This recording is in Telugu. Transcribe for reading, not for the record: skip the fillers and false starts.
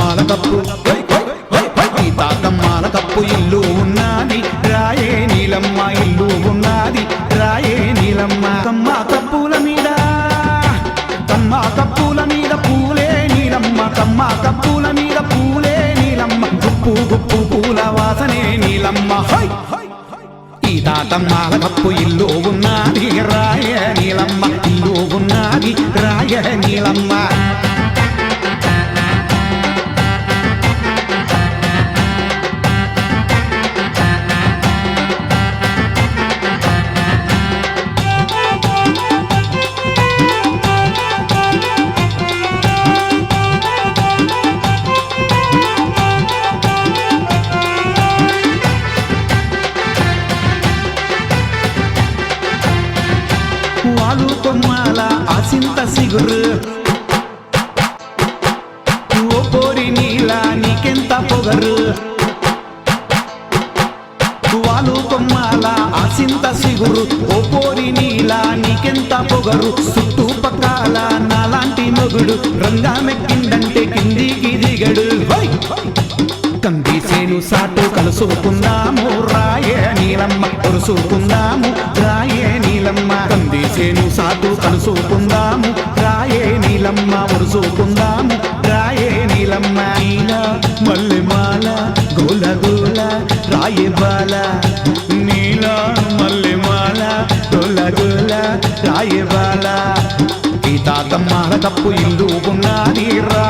తాతమ్మాల కప్పు ఈ తాతమ్మాల కప్పు ఇల్లు ఉన్నది రాయే నీలమ్మ ఇల్లు ఉన్నది రాయే నీలమ్మ తమ్మ కప్పుల మీద పూలే నీలమ్మ తమ్మ కప్పుల మీద పూలే నీలమ్మ గుప్పు గుప్పు పూల వాసనే నీలమ్మ ఈ తాతమ్మాల కప్పు ఇల్లు ఉన్నది రాయ నీలమ్మ ఇల్లు ఉన్నది రాయ నీలమ్మ వాలు కొమ్మాల ఆసింత సిగురు ఓ పోరి నీలా నీకెంత పొగరు వాలు కొమ్మాల ఆసింత సిగురు ఓ పోరి నీలా నీకెంత పొగరు చుట్టుపక్కల నాలాంటి మొగుడు రంగా మెక్కిందంటే కిందికి దిగడు కందిసేను సాటు కలుసుకుందాము రాయే నీలమ్మ ఒరుసుకుందాము రాయే నీలమ్మ కందిసేను సాటు కలుసుకుందాము రాయే నీలమ్మ ఒరుసుకుందాము రాయే నీలమ్మ నీల మల్లెమాల గోల గోల రాయే బాల నీల మల్లెమాల గోల గోల రాయే బాల ఈ తాతమ్మాల కప్పు ఇల్లు ఉన్నది రా